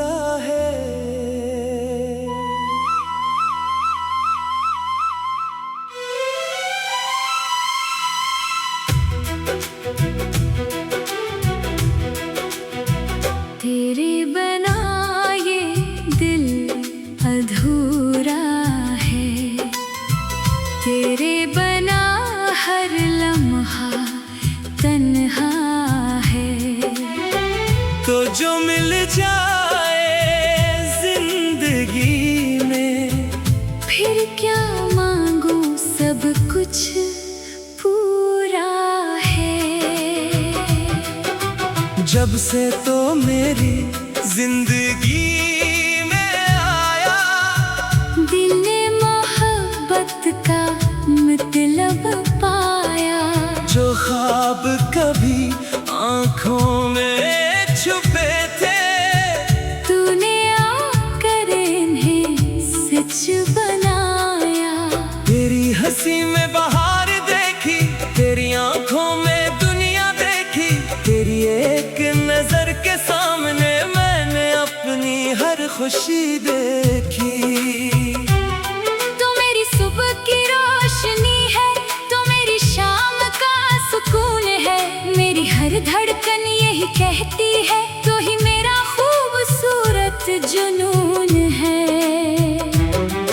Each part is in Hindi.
अधूरा है। तेरे बिना ये दिल अधूरा है, तेरे बिना हर लम्हा तन्हा है। तो जो मिल जाए जिंदगी में, फिर क्या मांगू, सब कुछ पूरा है। जब से तो मेरी जिंदगी में आया, दिल ने मोहब्बत का मतलब पाया। जो ख्वाब कभी आंखों में छुपे थे, तूने आकर इन्हें सच बनाया। तेरी हंसी में बहार देखी, तेरी आंखों में दुनिया देखी। तेरी एक नजर के सामने मैंने अपनी हर खुशी देखी। तो मेरी सुबह की रोशनी है, तो मेरी शाम का सुकून है। मेरी हर धड़कन यही कहती है, तो ही मेरा खूबसूरत जुनून है।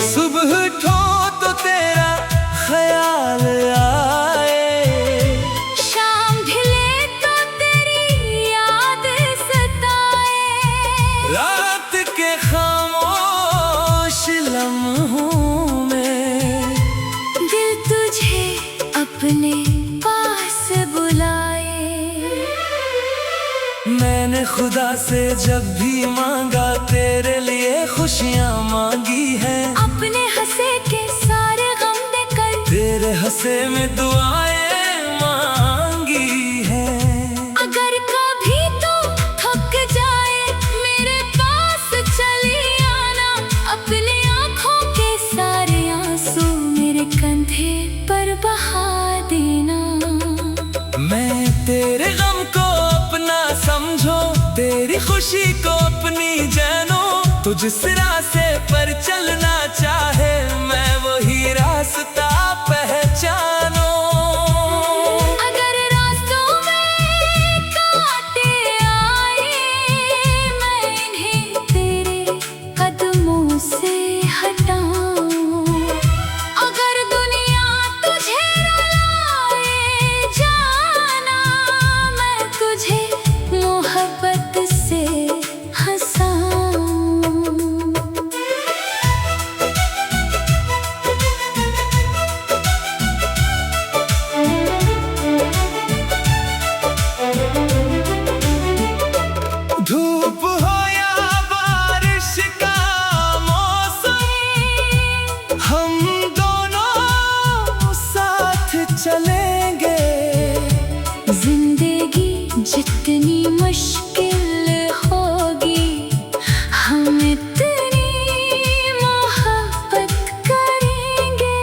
सुबह उठो तो तेरा ख्याल आए, शाम ढले तो तेरी याद सताए। रात के खामोश लम्हों में दिल तुझे अपने पास बुलाए। मैंने खुदा से जब भी मांगा, तेरे लिए खुशियाँ मांगी हैं। अपने हंसे के सारे गम देकर, तेरे हंसे में दुआएं मांगी हैं। अगर कभी तो थक जाए, मेरे पास चली आना। अपने आँखों के सारे आंसू मेरे कंधे पर बहा देना। मैं तेरे गम को अपना समझो, तेरी खुशी को अपनी जानो। तू जिस रास्ते पर चलना चाहे, मैं वही रास्ता पहचानो। अगर रास्तों में कांटे आए, मैं इन्हें तेरे कदमों से हटाऊं। अगर दुनिया तुझे रुलाए जाना, मैं तुझे मोहब्बत से हंसाऊं। धूप हो या बारिश का मौसम, हम दोनों साथ चलेंगे। जिंदगी जितनी मुश्किल होगी, हम इतनी मोहब्बत करेंगे।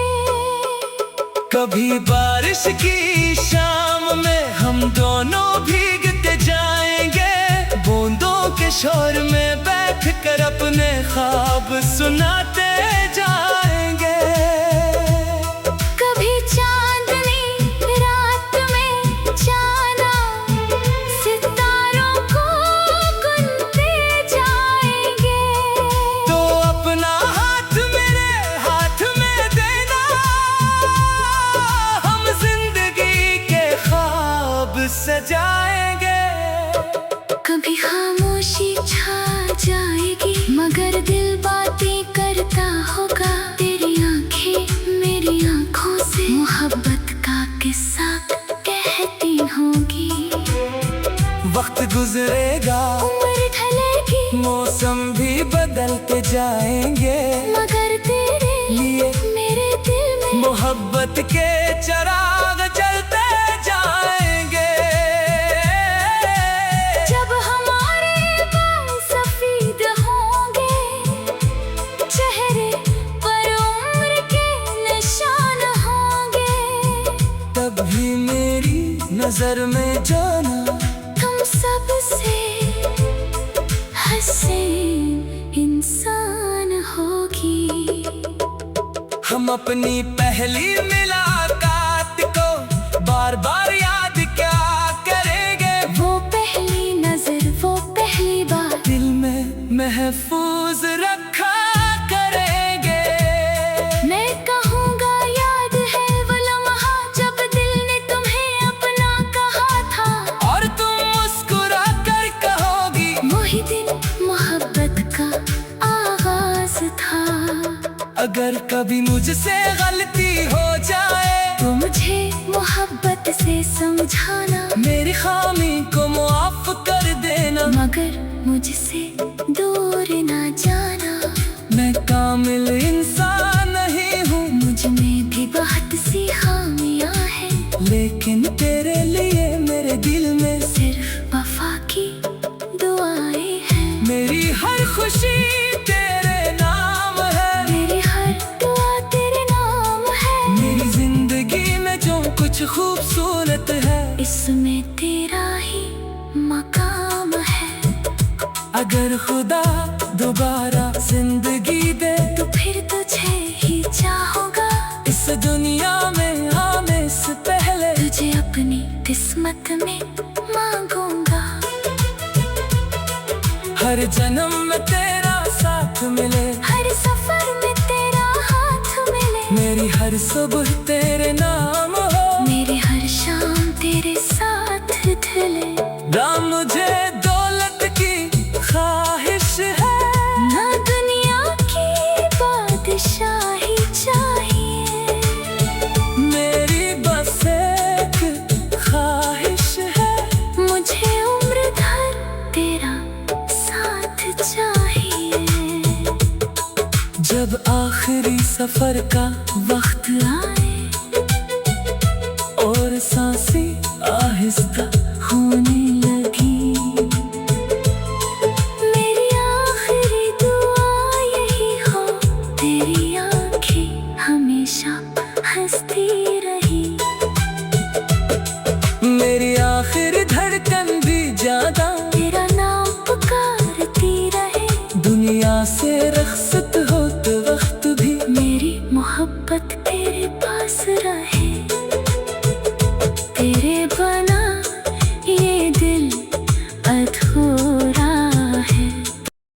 कभी बारिश की शाम में हम दोनों भीगते जाएंगे। बूंदों के शोर में बैठ कर अपने ख्वाब सुनाते जाएंगे। कभी चांदनी रात में जाना, सितारों को गुनते जाएंगे। तो अपना हाथ मेरे हाथ में देना, हम जिंदगी के ख्वाब सजाएंगे। कभी खामोशी छा जाएगी, मगर दिल बातें करता होगा। तेरी आंखें मेरी आंखों से मोहब्बत का किस्सा कहती होगी। वक्त गुजरेगा, उम्र ढलेगी, मौसम भी बदलते जाएंगे। मगर तेरे लिए मेरे दिल में मोहब्बत के चिराग जलते जाएंगे। जब हमारे बाल सफेद होंगे, चेहरे पर उम्र के निशान होंगे। तब भी मेरी नजर में जाना, तुम सबसे हंसे हम अपनी पहली मुलाकात को बार बार याद क्या करेंगे। वो पहली नजर, वो पहली बार दिल में महफूज रखा करेंगे। मैं कहूँगा याद है वो लम्हा जब दिल ने तुम्हें अपना कहा था, और तुम मुस्कुरा कर कहोगी वही दिन मोहब्बत का आगाज था। अगर कभी मुझसे गलती हो जाए तो मुझे मोहब्बत से समझाना, मेरी खामी को माफ कर देना। मगर मुझसे दूर ना जाना। मैं कामिल इंसान नहीं हूँ, मुझ में भी बहुत सी खामियां हैं, लेकिन तेरे लिए मेरे दिल में सिर्फ वफा की दुआएं हैं। मेरी हर खुशी तेरे नाम है, मेरी हर दुआ तेरे नाम है। मेरी जिंदगी में जो कुछ खूबसूरत है इसमें तेरा ही मकाम है। अगर खुदा दोबारा जिंदगी दे तो फिर तुझे ही चाहूँगा। इस दुनिया में आने से पहले तुझे अपनी किस्मत में मांगूंगा। हर जन्म में तेरा साथ मिले, हर सफर में तेरा हाथ मिले, मेरी हर सुबह तेरे नाम हो, मेरी हर शाम तेरे साथ ढले। ना मुझे दौलत की ख्वाहिश है, ना दुनिया की बादशाही चाहिए, मेरी बस एक ख्वाहिश है, मुझे उम्र भर तेरा साथ चाहिए। जब आखिरी सफर का वक्त आए